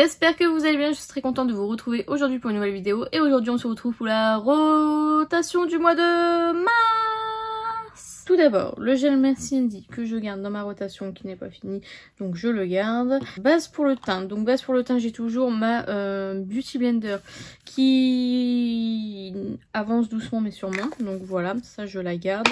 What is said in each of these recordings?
J'espère que vous allez bien, je suis très contente de vous retrouver aujourd'hui pour une nouvelle vidéo. Et aujourd'hui on se retrouve pour la rotation du mois de mars. Tout d'abord, le gel Merci Andy que je garde dans ma rotation qui n'est pas finie, donc je le garde. Base pour le teint, donc base pour le teint j'ai toujours ma Beauty Blender qui avance doucement mais sûrement, donc voilà, ça je la garde.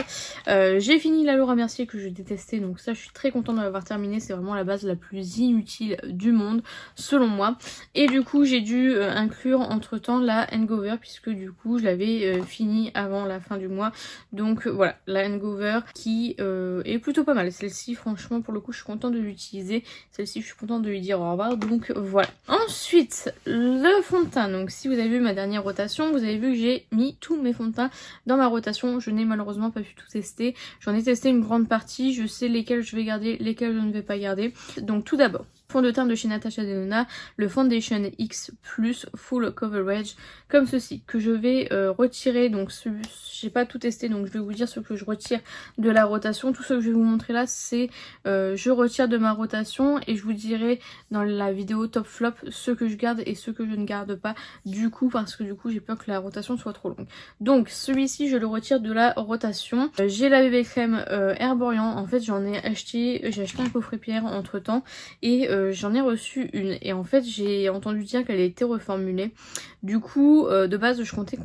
J'ai fini la Laura Mercier que je détestais, donc ça je suis très contente de l'avoir terminé, c'est vraiment la base la plus inutile du monde selon moi. Et du coup j'ai dû inclure entre temps la Hangover puisque du coup je l'avais fini avant la fin du mois, donc voilà, la Hangover qui est plutôt pas mal. Celle-ci franchement pour le coup je suis contente de l'utiliser, celle-ci je suis contente de lui dire au revoir, donc voilà. Ensuite le fond de teint, donc si vous avez vu ma dernière rotation vous avez vu que j'ai mis tous mes fonds de teint dans ma rotation. Je n'ai malheureusement pas pu tout tester, j'en ai testé une grande partie, je sais lesquels je vais garder, lesquels je ne vais pas garder. Donc tout d'abord fond de teint de chez Natasha Denona, le Foundation X Plus Full Coverage, comme ceci, que je vais retirer. Donc j'ai pas tout testé, donc je vais vous dire ce que je retire de la rotation. Tout ce que je vais vous montrer là, c'est je retire de ma rotation et je vous dirai dans la vidéo top flop ce que je garde et ce que je ne garde pas, du coup, parce que du coup j'ai peur que la rotation soit trop longue. Donc celui-ci je le retire de la rotation. J'ai la bébé crème Herborian, en fait j'ai acheté un coffret pierre entre temps et j'en ai reçu une et en fait j'ai entendu dire qu'elle a été reformulée. Du coup de base je comptais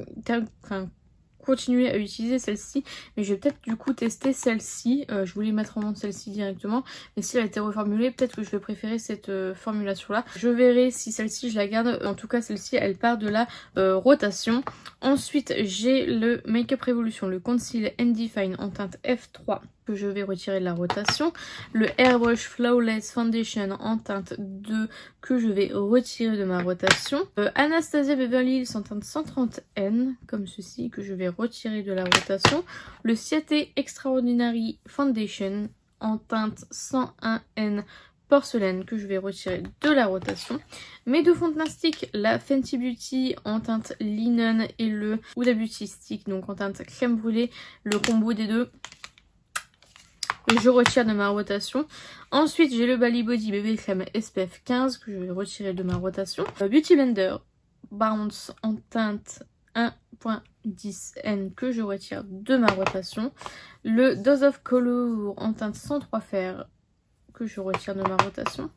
continuer à utiliser celle-ci, mais je vais peut-être du coup tester celle-ci. Je voulais mettre en vente celle-ci directement, mais si elle a été reformulée, peut-être que je vais préférer cette formulation là. Je verrai si celle-ci je la garde. En tout cas celle-ci elle part de la rotation. Ensuite j'ai le Make Up Revolution, le Conceal and Define en teinte F3 que je vais retirer de la rotation, le Airbrush Flawless Foundation en teinte 2 que je vais retirer de ma rotation, Anastasia Beverly Hills en teinte 130N comme ceci que je vais retirer de la rotation, le Ciate Extraordinary Foundation en teinte 101N porcelaine que je vais retirer de la rotation, mes deux fonds de teint stick, la Fenty Beauty en teinte linen et le Huda Beauty Stick donc en teinte crème brûlée, le combo des deux je retire de ma rotation. Ensuite j'ai le Bali Body Bébé Crème SPF 15 que je vais retirer de ma rotation. Beauty Blender Bounce en teinte 1.10N que je retire de ma rotation. Le Dose of Color en teinte 103 Fer que je retire de ma rotation.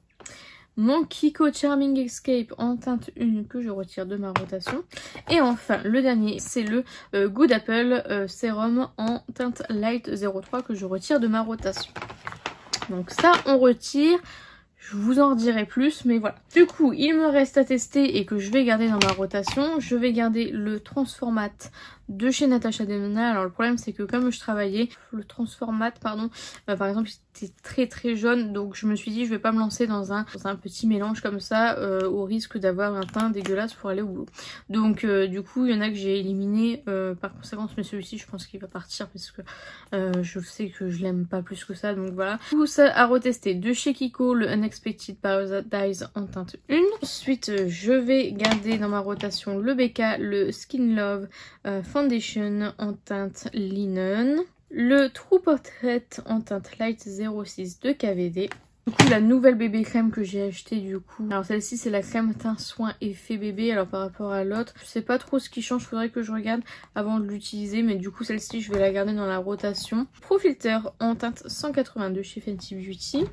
Mon Kiko Charming Escape en teinte 1 que je retire de ma rotation. Et enfin le dernier c'est le Good Apple Sérum en teinte Light 03 que je retire de ma rotation. Donc ça on retire, je vous en redirai plus mais voilà. Du coup il me reste à tester et que je vais garder dans ma rotation. Je vais garder le Transformat de chez Natasha Denona. Alors le problème c'est que comme je travaillais, le Transformat pardon, par exemple c'était très jaune, donc je me suis dit je vais pas me lancer dans un petit mélange comme ça au risque d'avoir un teint dégueulasse pour aller au boulot. Donc du coup il y en a que j'ai éliminé par conséquence, mais celui-ci je pense qu'il va partir parce que je sais que je l'aime pas plus que ça, donc voilà. Tout ça à retester de chez Kiko, le Unexpected Paradise en teinte 1. Ensuite je vais garder dans ma rotation le BK, le Skin Love Foundation en teinte linen, le True Portrait en teinte Light 06 de KVD. Du coup la nouvelle bébé crème que j'ai acheté du coup, alors celle-ci c'est la crème teint soin effet bébé. Alors par rapport à l'autre je sais pas trop ce qui change, faudrait que je regarde avant de l'utiliser, mais du coup celle-ci je vais la garder dans la rotation. Pro Filter en teinte 182 chez Fenty Beauty.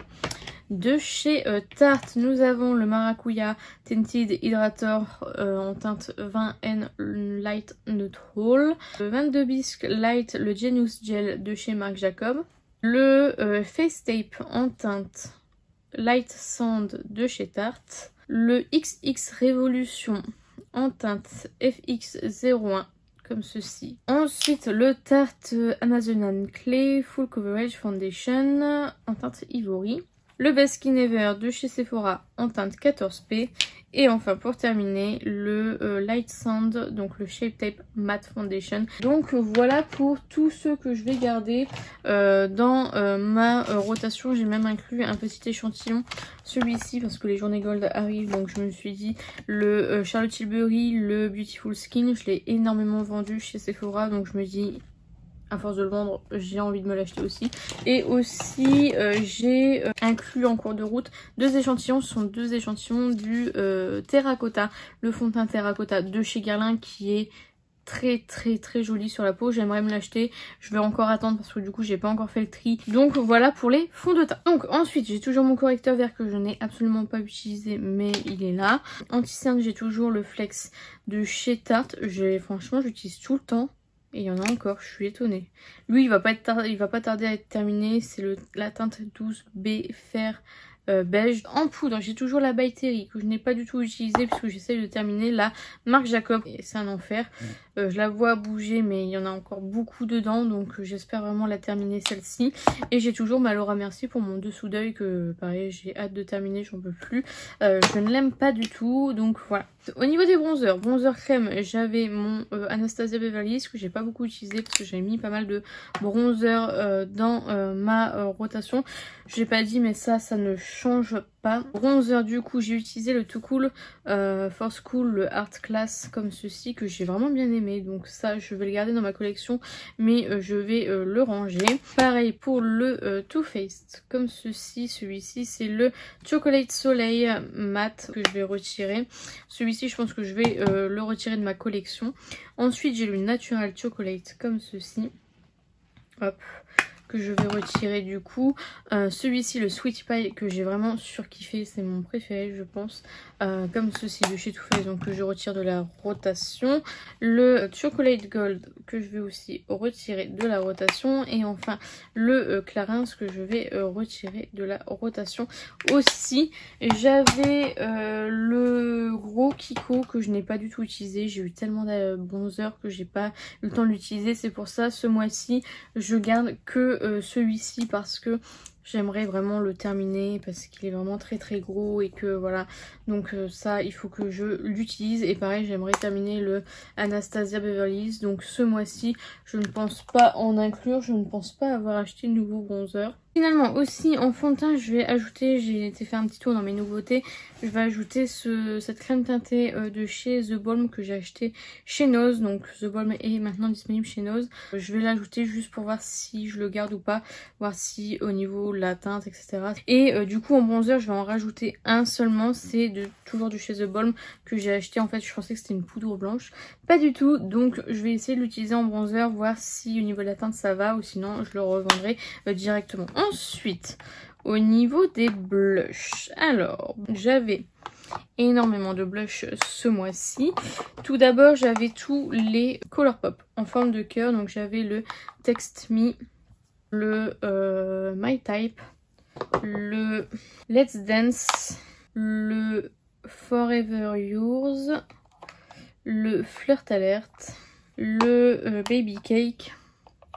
De chez Tarte nous avons le Maracuja Tinted Hydrator en teinte 20N Light Neutral, le 22 Bisque Light, le Genius Gel de chez Marc Jacob, le Face Tape en teinte Light Sand de chez Tarte, le XX Révolution en teinte FX01 comme ceci. Ensuite le Tarte Amazonian Clay Full Coverage Foundation en teinte Ivory, le Best Skin Ever de chez Sephora en teinte 14P. Et enfin pour terminer le Light Sand, donc le Shape Tape Matte Foundation. Donc voilà pour tout ce que je vais garder dans ma rotation. J'ai même inclus un petit échantillon, celui-ci parce que les journées gold arrivent, donc je me suis dit le Charlotte Tilbury, le Beautiful Skin, je l'ai énormément vendu chez Sephora, donc je me dis à force de le vendre, j'ai envie de me l'acheter aussi. Et aussi, j'ai inclus en cours de route 2 échantillons. Ce sont 2 échantillons du Terracotta, le fond de teint Terracotta de chez Guerlain qui est très joli sur la peau. J'aimerais me l'acheter, je vais encore attendre parce que du coup j'ai pas encore fait le tri. Donc voilà pour les fonds de teint. Donc ensuite j'ai toujours mon correcteur vert que je n'ai absolument pas utilisé mais il est là. Anti-cerne, j'ai toujours le Flex de chez Tarte. Franchement j'utilise tout le temps et il y en a encore, je suis étonnée. Lui il va pas tarder à être terminé, c'est la teinte 12B Fer beige en poudre. J'ai toujours la By Terry que je n'ai pas du tout utilisée puisque j'essaie de terminer la Marc Jacob et c'est un enfer. Je la vois bouger mais il y en a encore beaucoup dedans donc j'espère vraiment la terminer celle-ci. Et j'ai toujours ma Laura Mercier pour mon dessous d'œil que pareil j'ai hâte de terminer, j'en peux plus. Je ne l'aime pas du tout donc voilà. Au niveau des bronzers crème, j'avais mon Anastasia Beverly Hills que j'ai pas beaucoup utilisé parce que j'avais mis pas mal de bronzer dans ma rotation. Je l'ai pas dit mais ça ne change pas. Bronzer du coup j'ai utilisé le Too Cool Force Cool, le Art Class comme ceci que j'ai vraiment bien aimé. Donc ça je vais le garder dans ma collection mais je vais le ranger. Pareil pour le Too Faced comme ceci. Celui-ci c'est le Chocolate Soleil mat que je vais retirer. Celui-ci je pense que je vais le retirer de ma collection. Ensuite j'ai le Natural Chocolate comme ceci. Hop, que je vais retirer du coup. Celui-ci, le Sweet Pie, que j'ai vraiment surkiffé, c'est mon préféré je pense. Comme ceci de chez Too Faced, donc que je retire de la rotation. Le Chocolate Gold que je vais aussi retirer de la rotation. Et enfin le Clarins que je vais retirer de la rotation aussi. J'avais le gros Kiko que je n'ai pas du tout utilisé. J'ai eu tellement de bronzer que j'ai pas eu le temps de l'utiliser. C'est pour ça ce mois-ci je garde que celui-ci parce que j'aimerais vraiment le terminer parce qu'il est vraiment très gros et que voilà. Donc ça il faut que je l'utilise. Et pareil j'aimerais terminer le Anastasia Beverly Hills. Donc ce mois-ci je ne pense pas en inclure. Je ne pense pas avoir acheté de nouveau bronzer. Finalement aussi en fond de teint je vais ajouter, j'ai été faire un petit tour dans mes nouveautés, je vais ajouter cette crème teintée de chez The Balm que j'ai acheté chez Nose. Donc The Balm est maintenant disponible chez Nose. Je vais l'ajouter juste pour voir si je le garde ou pas, voir si au niveau de la teinte etc. Et du coup en bronzer je vais en rajouter un seulement, c'est toujours de chez The Balm que j'ai acheté. En fait je pensais que c'était une poudre blanche, pas du tout. Donc je vais essayer de l'utiliser en bronzer, voir si au niveau de la teinte ça va ou sinon je le revendrai directement. Ensuite, au niveau des blushs, alors j'avais énormément de blushs ce mois-ci. Tout d'abord, j'avais tous les Colourpop en forme de cœur. Donc j'avais le Text Me, le My Type, le Let's Dance, le Forever Yours, le Flirt Alert, le Baby Cake,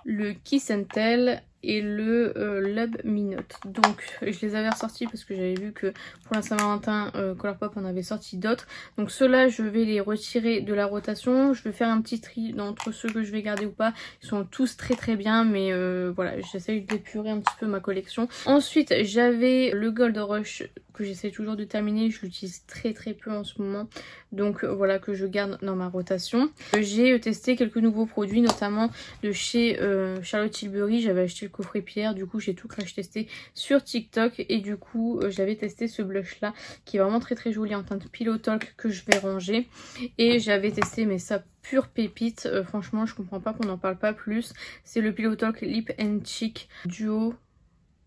le Kiss and Tell et le Love Minute. Donc je les avais ressortis parce que j'avais vu que pour la Saint-Valentin Colourpop en avait sorti d'autres. Donc ceux-là je vais les retirer de la rotation. Je vais faire un petit tri entre ceux que je vais garder ou pas. Ils sont tous très bien mais voilà, j'essaye d'épurer un petit peu ma collection. Ensuite j'avais le Gold Rush que j'essaie toujours de terminer. Je l'utilise très peu en ce moment. Donc voilà, que je garde dans ma rotation. J'ai testé quelques nouveaux produits, notamment de chez Charlotte Tilbury. J'avais acheté le coffret pierre, du coup j'ai tout crash testé sur TikTok. Et du coup j'avais testé ce blush là qui est vraiment très joli en teinte Pillow Talk que je vais ranger. Et j'avais testé mais ça pure pépite, franchement je comprends pas qu'on n'en parle pas plus. C'est le Pillow Talk Lip and Cheek Duo.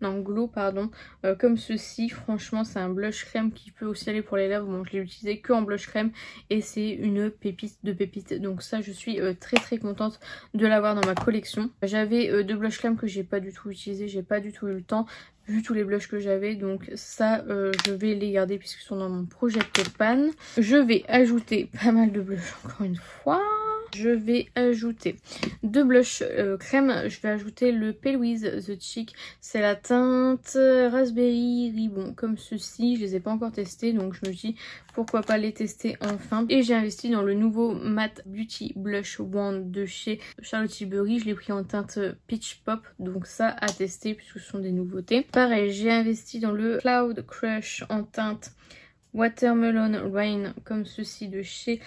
Non, Glow pardon, comme ceci. Franchement c'est un blush crème qui peut aussi aller pour les lèvres. Bon je l'ai utilisé que en blush crème et c'est une pépite de pépite. Donc ça je suis très contente de l'avoir dans ma collection. J'avais deux blush crème que j'ai pas du tout utilisé, j'ai pas du tout eu le temps vu tous les blushs que j'avais. Donc ça je vais les garder puisqu'ils sont dans mon projet de pan. Je vais ajouter pas mal de blushs encore une fois. Je vais ajouter deux blushs crème. Je vais ajouter le Pale with the Cheek. C'est la teinte Raspberry Ribbon comme ceci. Je les ai pas encore testés donc je me dis pourquoi pas les tester enfin. Et j'ai investi dans le nouveau Matte Beauty Blush Wand de chez Charlotte Tilbury. Je l'ai pris en teinte Peach Pop. Donc ça à tester puisque ce sont des nouveautés. Pareil, j'ai investi dans le Cloud Crush en teinte Watermelon Rain comme ceci de chez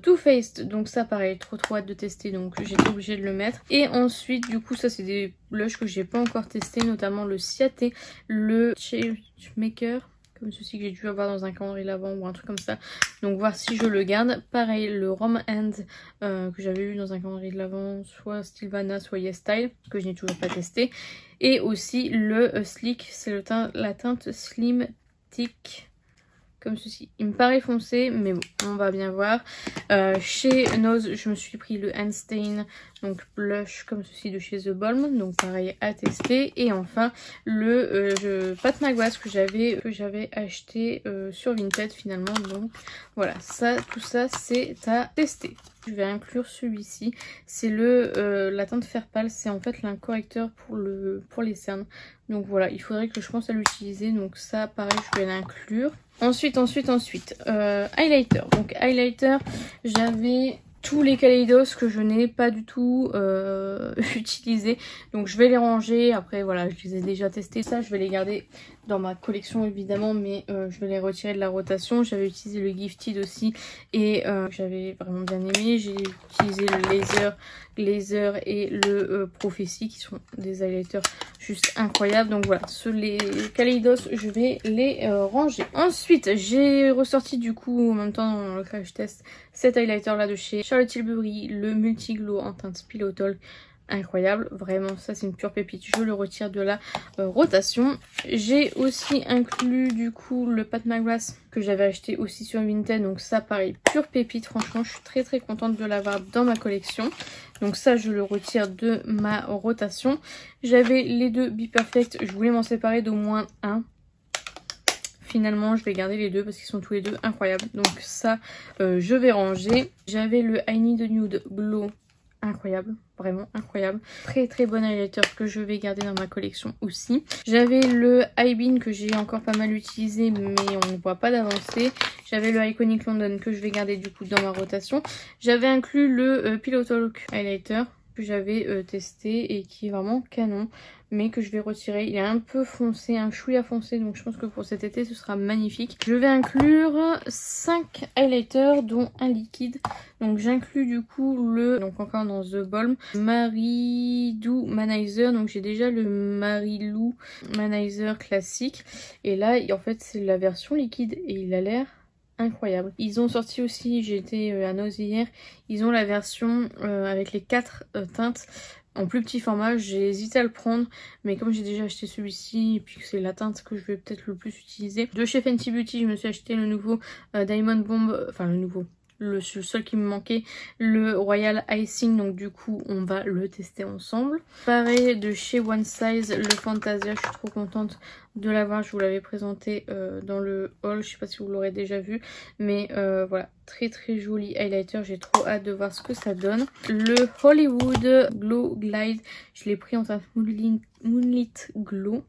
Too Faced. Donc ça pareil, trop hâte de tester, donc j'étais obligée de le mettre. Et ensuite du coup ça c'est des blushs que j'ai pas encore testé, notamment le Ciaté, le Changemaker comme ceci que j'ai dû avoir dans un calendrier l'avant ou un truc comme ça. Donc voir si je le garde. Pareil le Rom Hand que j'avais eu dans un calendrier de l'avant, soit Stilvana soit Yes Style, que je n'ai toujours pas testé. Et aussi le Sleek, c'est la teinte Slim Thick comme ceci. Il me paraît foncé, mais bon, on va bien voir. Chez Nose, je me suis pris le Handstain, donc blush comme ceci de chez The Balm, donc pareil à tester. Et enfin le Pat McGrath que j'avais acheté sur Vinted finalement. Donc voilà, ça, tout ça c'est à tester. Je vais inclure celui-ci, c'est la teinte Fer Pâle, c'est en fait un correcteur pour les cernes. Donc voilà, il faudrait que je pense à l'utiliser, donc ça pareil je vais l'inclure. Ensuite, highlighter. Donc highlighter, j'avais tous les Kaleidos que je n'ai pas du tout utilisés. Donc je vais les ranger. Après voilà, je les ai déjà testés. Ça, je vais les garder dans ma collection évidemment, mais je vais les retirer de la rotation. J'avais utilisé le Gifted aussi et j'avais vraiment bien aimé. J'ai utilisé le Laser et le Prophecy qui sont des highlighters juste incroyables. Donc voilà, les Kaleidos, je vais les ranger. Ensuite, j'ai ressorti du coup en même temps dans le crash test cet highlighter là de chez Charlotte Tilbury, le Multi Glow en teinte Pillow Talk. Incroyable, vraiment ça c'est une pure pépite, je le retire de la rotation. J'ai aussi inclus du coup le Pat McGrath que j'avais acheté aussi sur Vinted, donc ça pareil pure pépite, franchement je suis très contente de l'avoir dans ma collection. Donc ça je le retire de ma rotation. J'avais les deux Be Perfect, je voulais m'en séparer d'au moins un. Finalement je vais garder les deux parce qu'ils sont tous les deux incroyables, donc ça je vais ranger. J'avais le I Need Nude Glow, incroyable, vraiment incroyable, très bon highlighter que je vais garder dans ma collection aussi. J'avais le Eye-Beam que j'ai encore pas mal utilisé mais on ne voit pas d'avancée. J'avais le Iconic London que je vais garder du coup dans ma rotation. J'avais inclus le Pillow Talk highlighter que j'avais testé et qui est vraiment canon, mais que je vais retirer. Il est un peu foncé, un chouïa foncé, donc je pense que pour cet été ce sera magnifique. Je vais inclure 5 highlighters dont un liquide. Donc j'inclus du coup donc encore dans The Balm, Marilou Manizer. Donc j'ai déjà le Marilou Manizer classique et là en fait c'est la version liquide et il a l'air incroyable. Ils ont sorti aussi, j'étais à Nose hier, ils ont la version avec les 4 teintes en plus petit format. J'ai hésité à le prendre mais comme j'ai déjà acheté celui-ci et puis que c'est la teinte que je vais peut-être le plus utiliser. De chez Fenty Beauty, je me suis acheté le nouveau Diamond Bomb, enfin le nouveau, le seul qui me manquait, le Royal Icing, donc du coup on va le tester ensemble. Pareil de chez One Size, le Fantasia, je suis trop contente de l'avoir, je vous l'avais présenté dans le haul, je sais pas si vous l'aurez déjà vu, mais voilà, très joli highlighter, j'ai trop hâte de voir ce que ça donne. Le Hollywood Glow Glide, je l'ai pris en teinte Moonlit Glow.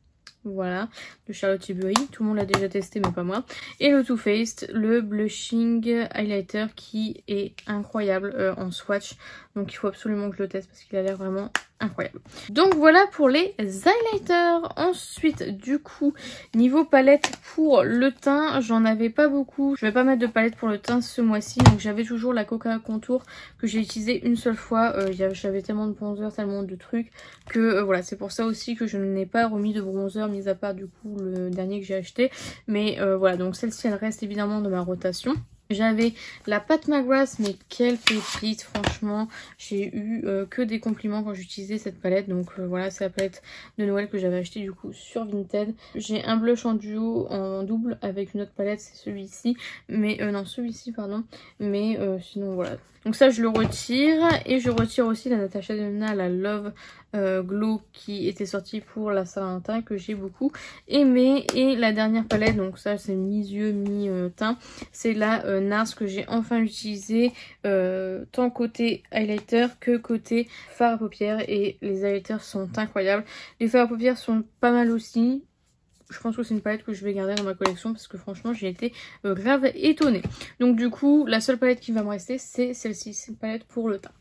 Voilà, de Charlotte Tilbury, tout le monde l'a déjà testé mais pas moi. Et le Too Faced, le Blushing Highlighter qui est incroyable en swatch. Donc il faut absolument que je le teste parce qu'il a l'air vraiment incroyable. Donc voilà pour les highlighters. Ensuite du coup niveau palette pour le teint, j'en avais pas beaucoup. Je vais pas mettre de palette pour le teint ce mois-ci. Donc j'avais toujours la Coca Contour que j'ai utilisée une seule fois. J'avais tellement de bronzer, tellement de trucs que voilà, c'est pour ça aussi que je n'ai pas remis de bronzer, mis à part du coup le dernier que j'ai acheté. Mais voilà, donc celle-ci elle reste évidemment de ma rotation. J'avais la Pat McGrath, mais quelle pépite, franchement, j'ai eu que des compliments quand j'utilisais cette palette. Donc voilà, c'est la palette de Noël que j'avais acheté du coup sur Vinted. J'ai un blush en duo, en double avec une autre palette, c'est celui-ci, mais non celui-ci pardon, mais sinon voilà. Donc ça je le retire et je retire aussi la Natasha Denona, la Love Glow qui était sortie pour la Saint-Valentin que j'ai beaucoup aimé. Et la dernière palette, donc ça c'est mi-yeux, mi-teint, c'est la NARS que j'ai enfin utilisée tant côté highlighter que côté fard à paupières et les highlighters sont incroyables. Les fards à paupières sont pas mal aussi. Je pense que c'est une palette que je vais garder dans ma collection parce que franchement j'ai été grave étonnée. Donc du coup la seule palette qui va me rester c'est celle-ci, c'est une palette pour le teint.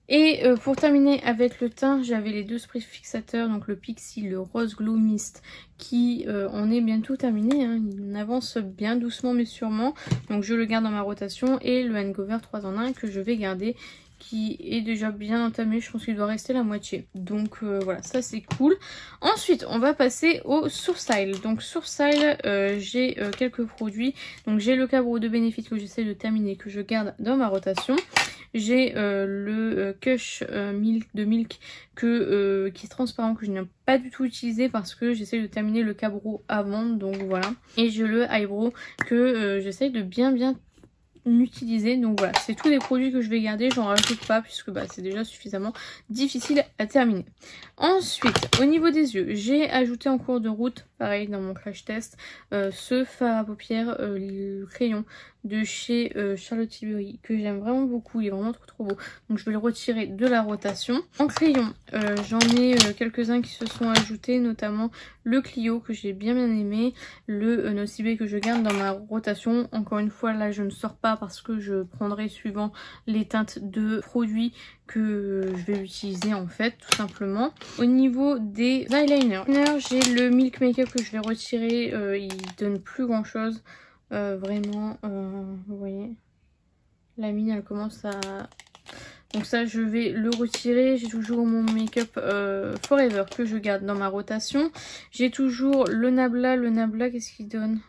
Et pour terminer avec le teint, j'avais les deux sprays fixateurs, donc le Pixi, le Rose Glow Mist, qui en est bientôt terminé, hein. Il avance bien doucement mais sûrement, donc je le garde dans ma rotation, et le Hangover 3 en 1 que je vais garder, qui est déjà bien entamé, je pense qu'il doit rester la moitié. Donc voilà, ça c'est cool. Ensuite, on va passer au Sourstyle. Donc Sourstyle, j'ai quelques produits. Donc j'ai le Cabro de Benefit que j'essaie de terminer, que je garde dans ma rotation. J'ai le Kush Milk de Milk qui est transparent, que je n'ai pas du tout utilisé parce que j'essaie de terminer le Cabro avant, donc voilà. Et j'ai le Eyebrow que j'essaie de bien utiliser, donc voilà, c'est tous les produits que je vais garder, j'en rajoute pas puisque bah, c'est déjà suffisamment difficile à terminer. Ensuite, au niveau des yeux, j'ai ajouté en cours de route, pareil dans mon crash test, ce fard à paupières, le crayon de chez Charlotte Tilbury, que j'aime vraiment beaucoup, il est vraiment trop beau, donc je vais le retirer de la rotation. En crayon, j'en ai quelques-uns qui se sont ajoutés, notamment le Clio que j'ai bien aimé, le Nocibé que je garde dans ma rotation. Encore une fois, là je ne sors pas parce que je prendrai suivant les teintes de produits que je vais utiliser en fait, tout simplement. Au niveau des eyeliners, j'ai le Milk Makeup que je vais retirer, il donne plus grand chose. Vraiment, vous voyez, la mine elle commence à... Donc ça je vais le retirer. J'ai toujours mon make-up Forever que je garde dans ma rotation. J'ai toujours le Nabla. Le Nabla, qu'est-ce qu'il donne?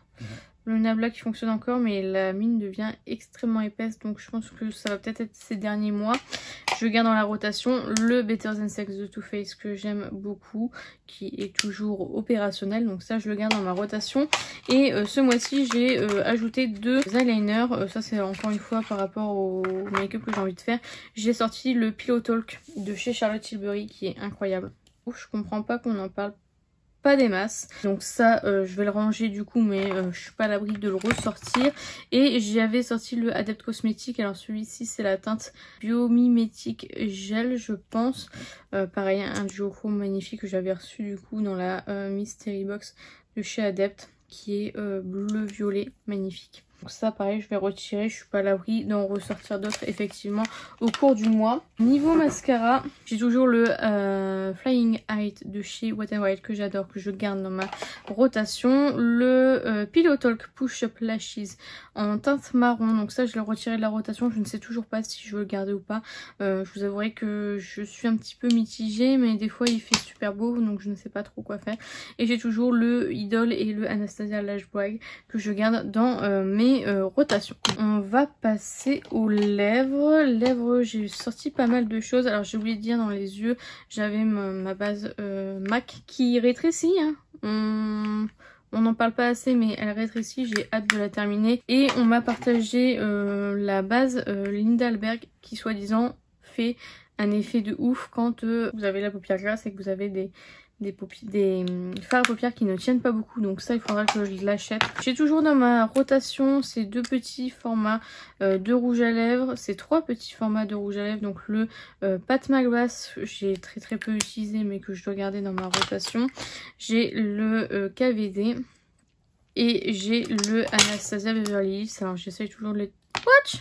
Le Nabla qui fonctionne encore, mais la mine devient extrêmement épaisse, donc je pense que ça va peut-être être ces derniers mois. Je garde dans la rotation le Better Than Sex de Too Faced que j'aime beaucoup, qui est toujours opérationnel, donc ça je le garde dans ma rotation. Et ce mois-ci j'ai ajouté deux eyeliners, ça c'est encore une fois par rapport au make-up que j'ai envie de faire. J'ai sorti le Pillow Talk de chez Charlotte Tilbury qui est incroyable. Je comprends pas qu'on en parle pas des masses, donc ça je vais le ranger du coup, mais je suis pas à l'abri de le ressortir. Et j'avais sorti le Adept Cosmétique, alors celui-ci c'est la teinte Biomimétique Gel je pense, pareil un duochrome magnifique que j'avais reçu du coup dans la Mystery Box de chez Adept, qui est bleu violet magnifique. Donc ça pareil je vais retirer, je suis pas à l'abri d'en ressortir d'autres effectivement au cours du mois. Niveau mascara, j'ai toujours le Flying Height de chez Wet n Wild que j'adore, que je garde dans ma rotation. Le Pillow Talk Push Up Lashes en teinte marron, donc ça je l'ai retiré de la rotation, je ne sais toujours pas si je veux le garder ou pas. Je vous avouerai que je suis un petit peu mitigée, mais des fois il fait super beau, donc je ne sais pas trop quoi faire. Et j'ai toujours le Idol et le Anastasia Lash Brag que je garde dans mes rotations. On va passer aux lèvres. Lèvres, j'ai sorti pas mal de choses. Alors j'ai oublié de dire, dans les yeux j'avais ma base MAC qui rétrécit, hein. On n'en parle pas assez, mais elle rétrécit, j'ai hâte de la terminer. Et on m'a partagé la base Linda Alberg qui soi-disant fait un effet de ouf quand vous avez la paupière grasse et que vous avez des fards à paupières qui ne tiennent pas beaucoup, donc ça il faudra que je l'achète. J'ai toujours dans ma rotation ces deux petits formats de rouge à lèvres, ces trois petits formats de rouge à lèvres, donc le Pat McGrath j'ai très peu utilisé mais que je dois garder dans ma rotation. J'ai le KVD et j'ai le Anastasia Beverly Hills. Alors j'essaye toujours de les... What?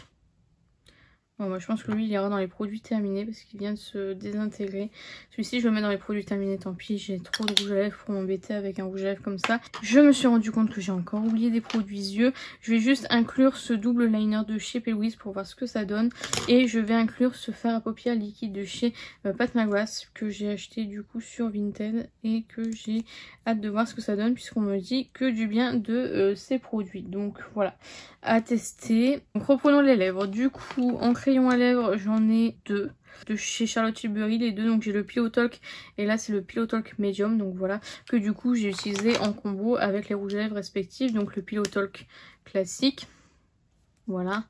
Bon, moi je pense que lui il ira dans les produits terminés parce qu'il vient de se désintégrer. Celui-ci je le mets dans les produits terminés, tant pis, j'ai trop de rouge à lèvres pour m'embêter avec un rouge à lèvres comme ça. Je me suis rendu compte que j'ai encore oublié des produits yeux. Je vais juste inclure ce double liner de chez P. Louise pour voir ce que ça donne. Et je vais inclure ce fard à paupières liquide de chez Pat McGrath que j'ai acheté du coup sur Vinted et que j'ai hâte de voir ce que ça donne puisqu'on me dit que du bien de ces produits. Donc voilà, à tester. Donc reprenons les lèvres. Du coup en crayon à lèvres j'en ai deux de chez Charlotte Tilbury, les deux. Donc j'ai le Pillow Talk et là c'est le Pillow Talk Medium, donc voilà, que du coup j'ai utilisé en combo avec les rouges à lèvres respectifs. Donc le Pillow Talk classique, voilà,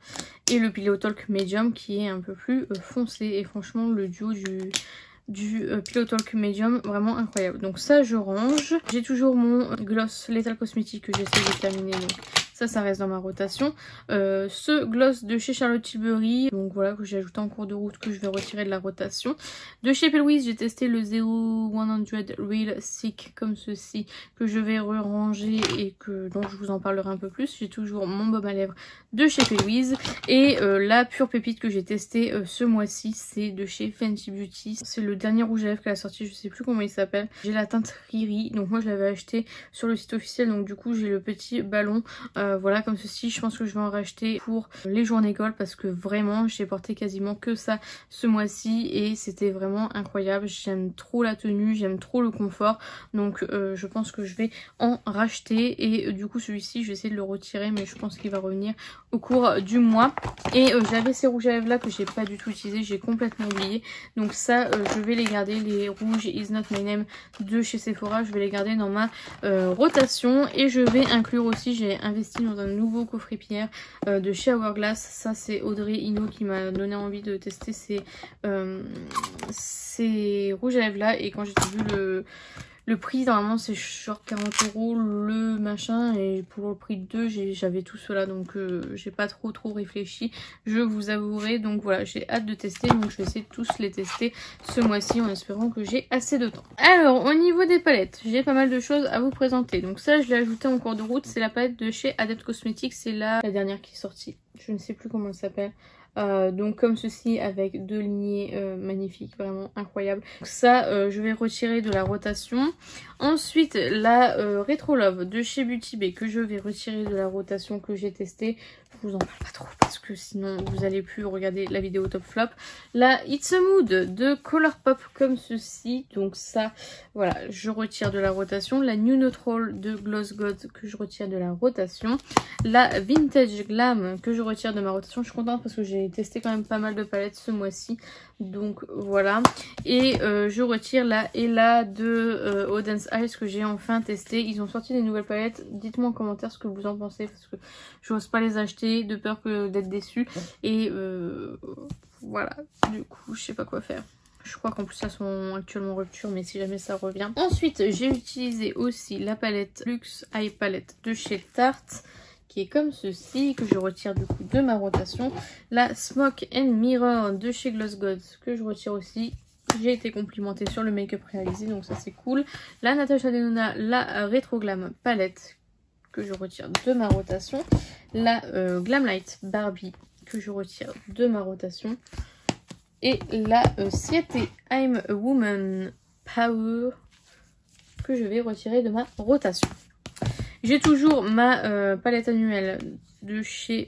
et le Pillow Talk Medium qui est un peu plus foncé. Et franchement le duo du Pillow Talk Medium vraiment incroyable. Donc ça je range. J'ai toujours mon gloss Lethal Cosmétique que j'essaie de terminer, donc ça reste dans ma rotation. Ce gloss de chez Charlotte Tilbury, donc voilà, que j'ai ajouté en cours de route, que je vais retirer de la rotation. De chez Louise, j'ai testé le 0100 Real Thick comme ceci, que je vais ranger et dont je vous en parlerai un peu plus. J'ai toujours mon baume à lèvres de chez Louise et la pure pépite que j'ai testé ce mois-ci, c'est de chez Fenty Beauty. C'est le dernier rouge à lèvres qu'elle a sorti, je sais plus comment il s'appelle. J'ai la teinte Riri, donc moi je l'avais acheté sur le site officiel, donc du coup j'ai le petit ballon, voilà comme ceci. Je pense que je vais en racheter pour les journées Gold parce que vraiment j'ai porté quasiment que ça ce mois-ci et c'était vraiment incroyable. J'aime trop la tenue, j'aime trop le confort, donc je pense que je vais en racheter et du coup celui-ci je vais essayer de le retirer, mais je pense qu'il va revenir au cours du mois. Et j'avais ces rouges à lèvres là que j'ai pas du tout utilisé, j'ai complètement oublié, donc ça je vais les garder, les rouges Is Not My Name de chez Sephora, je vais les garder dans ma rotation. Et je vais inclure aussi, j'ai investi dans un nouveau coffret pierre de chez Hourglass. Ça c'est Audrey Hinault qui m'a donné envie de tester ces rouges à lèvres là, et quand j'ai vu le prix, normalement c'est genre 40 € le machin, et pour le prix de deux j'avais tout cela, donc j'ai pas trop réfléchi, je vous avouerai. Donc voilà, j'ai hâte de tester, donc je vais essayer de tous les tester ce mois-ci en espérant que j'ai assez de temps. Alors au niveau des palettes, j'ai pas mal de choses à vous présenter. Donc ça je l'ai ajouté en cours de route, c'est la palette de chez Adept Cosmetics, c'est la dernière qui est sortie, je ne sais plus comment elle s'appelle. Donc comme ceci avec deux lignées magnifiques, vraiment incroyable. Donc ça je vais retirer de la rotation. Ensuite la Retro Love de chez Beauty Bay que je vais retirer de la rotation, que j'ai testé. Je vous en parle pas trop parce que sinon vous allez plus regarder la vidéo top flop. La It's a Mood de Colourpop comme ceci, donc ça voilà je retire de la rotation. La New Neutral de Gloss God que je retire de la rotation. La Vintage Glam que je retire de ma rotation. Je suis contente parce que j'ai testé quand même pas mal de palettes ce mois-ci, donc voilà. Et je retire la Ella de Odense Eyes que j'ai enfin testé. Ils ont sorti des nouvelles palettes, dites-moi en commentaire ce que vous en pensez parce que je n'ose pas les acheter de peur d'être déçue, et voilà, du coup je sais pas quoi faire. Je crois qu'en plus elles sont actuellement en rupture, mais si jamais ça revient. Ensuite j'ai utilisé aussi la palette Luxe Eye Palette de chez Tarte, qui est comme ceci, que je retire du coup de ma rotation. La Smoke and Mirror de chez Gloss God que je retire aussi. J'ai été complimentée sur le make-up réalisé, donc ça c'est cool. La Natasha Denona, la Retro Glam Palette que je retire de ma rotation. La Glamlight Barbie que je retire de ma rotation. Et la Siete I'm a Woman Power que je vais retirer de ma rotation. J'ai toujours ma palette annuelle de chez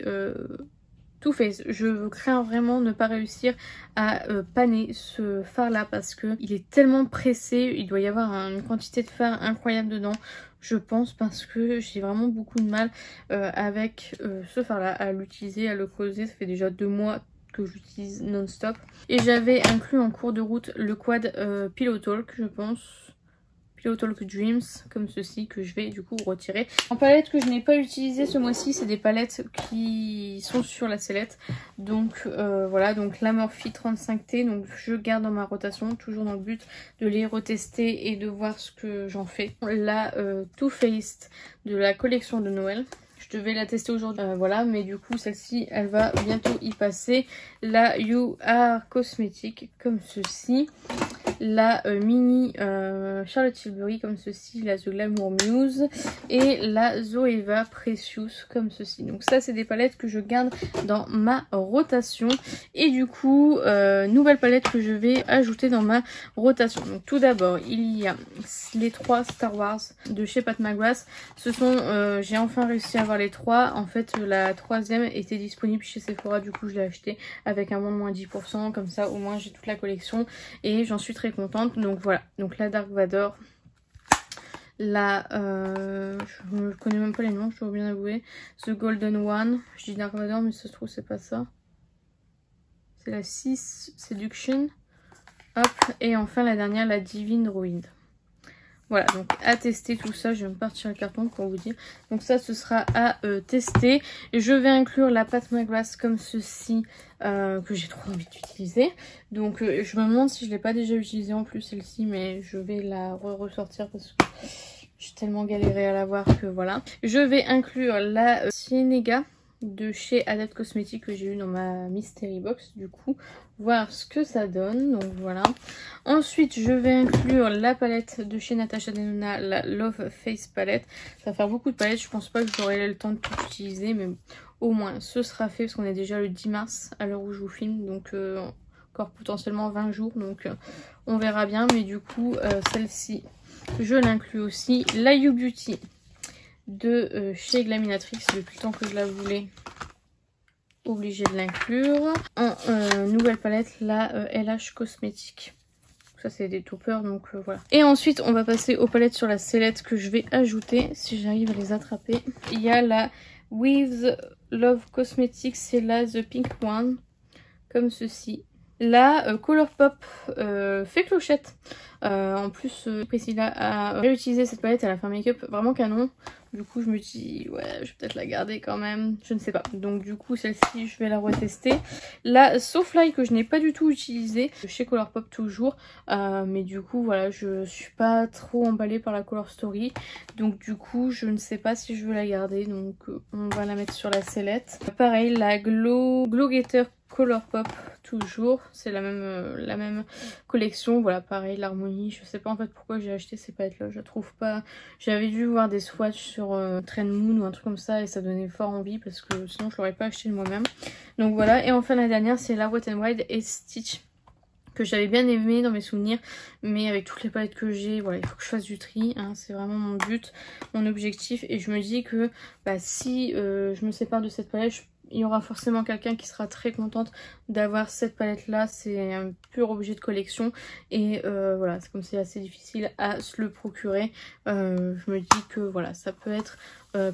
Too Faced. Je crains vraiment ne pas réussir à panner ce fard là parce que il est tellement pressé. Il doit y avoir une quantité de fard incroyable dedans, je pense, parce que j'ai vraiment beaucoup de mal avec ce fard là à l'utiliser, à le creuser. Ça fait déjà 2 mois que j'utilise non-stop. Et j'avais inclus en cours de route le quad Pillow Talk, je pense. Pillow Talk Dreams, comme ceci, que je vais du coup retirer. En palette que je n'ai pas utilisé ce mois-ci, c'est des palettes qui sont sur la sellette. Donc voilà, donc la Morphe 35T, donc je garde dans ma rotation, toujours dans le but de les retester et de voir ce que j'en fais. La Too Faced de la collection de Noël. Je devais la tester aujourd'hui, voilà, mais du coup celle-ci elle va bientôt y passer. La You Are Cosmetic comme ceci. La mini Charlotte Tilbury comme ceci, la The Glamour Muse, et la Zoeva Precious comme ceci. Donc ça c'est des palettes que je garde dans ma rotation. Et du coup nouvelle palette que je vais ajouter dans ma rotation. Donc tout d'abord il y a les 3 Star Wars de chez Pat McGrath. Ce sont j'ai enfin réussi à avoir les 3. En fait la 3e était disponible chez Sephora, du coup je l'ai acheté avec un bon de moins 10%, comme ça au moins j'ai toute la collection et j'en suis très contente. Donc voilà, donc la Dark Vador, la je ne connais même pas les noms, je dois bien avouer. The Golden One, je dis Dark Vador mais ça se trouve c'est pas ça, c'est la 6 Seduction, hop, et enfin la dernière, la Divine Ruined. Voilà, donc à tester tout ça, je vais me partir le carton pour vous dire. Donc ça, ce sera à tester. Je vais inclure la Pat McGrath comme ceci, que j'ai trop envie d'utiliser. Donc je me demande si je ne l'ai pas déjà utilisée en plus celle-ci, mais je vais la ressortir parce que J'ai tellement galéré à l'avoir que voilà. Je vais inclure la Cienega de chez Adept Cosmetics que j'ai eu dans ma Mystery Box, du coup voir ce que ça donne, donc voilà. Ensuite je vais inclure la palette de chez Natasha Denona, la Love Face palette. Ça va faire beaucoup de palettes, je pense pas que j'aurai le temps de tout utiliser, mais au moins ce sera fait parce qu'on est déjà le 10 mars à l'heure où je vous filme, donc encore potentiellement 20 jours, donc on verra bien. Mais du coup celle-ci je l'inclus aussi. La You Beauty de chez Glaminatrix, depuis le temps que je la voulais, obligée de l'inclure. En nouvelle palette, la LH Cosmétique. Ça c'est des toppers, donc voilà. Et ensuite on va passer aux palettes sur la sellette que je vais ajouter, si j'arrive à les attraper. Il y a la With Love Cosmetics, c'est la The Pink One, comme ceci. La Colourpop fait clochette. En plus Priscilla a réutilisé cette palette, elle a fait un make-up vraiment canon. Du coup je me dis ouais, je vais peut-être la garder quand même, je ne sais pas. Donc du coup celle-ci je vais la retester. La Sofly que je n'ai pas du tout utilisée, chez Colourpop toujours. Mais du coup voilà, je suis pas trop emballée par la Color Story. Donc du coup je ne sais pas si je veux la garder, donc on va la mettre sur la sellette. Pareil, la Glow Getter Colourpop toujours, c'est la même collection. Voilà, pareil, l'harmonie, je sais pas en fait pourquoi j'ai acheté ces palettes là, je la trouve pas. J'avais dû voir des swatchs sur Trend Moon ou un truc comme ça et ça donnait fort envie parce que sinon je l'aurais pas acheté de moi-même. Donc voilà, et enfin la dernière c'est la Wet n Wild et Stitch, que j'avais bien aimé dans mes souvenirs, mais avec toutes les palettes que j'ai, voilà, il faut que je fasse du tri, hein, c'est vraiment mon but, mon objectif. Et je me dis que bah, si je me sépare de cette palette, il y aura forcément quelqu'un qui sera très contente d'avoir cette palette là. C'est un pur objet de collection et voilà, c'est comme c'est assez difficile à se le procurer, je me dis que voilà, ça peut être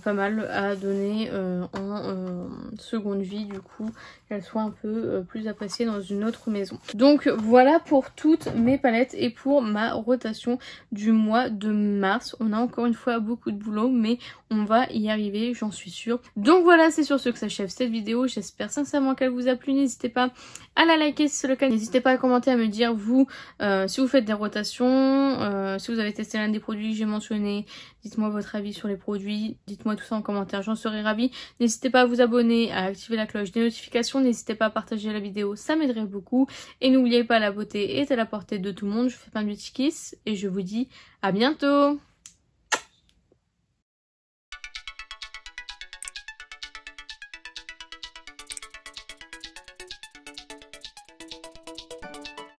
pas mal à donner en seconde vie, du coup qu'elle soit un peu plus appréciée dans une autre maison. Donc voilà pour toutes mes palettes et pour ma rotation du mois de mars. On a encore une fois beaucoup de boulot, mais on va y arriver, j'en suis sûre. Donc voilà, c'est sur ce que s'achève cette vidéo. J'espère sincèrement qu'elle vous a plu. N'hésitez pas à la liker si c'est le cas. N'hésitez pas à commenter, à me dire vous si vous faites des rotations, si vous avez testé l'un des produits que j'ai mentionné. Dites-moi votre avis sur les produits, dites-moi tout ça en commentaire, j'en serai ravie. N'hésitez pas à vous abonner, à activer la cloche des notifications, n'hésitez pas à partager la vidéo, ça m'aiderait beaucoup. Et n'oubliez pas, la beauté est à la portée de tout le monde. Je vous fais plein de petits kisses et je vous dis à bientôt.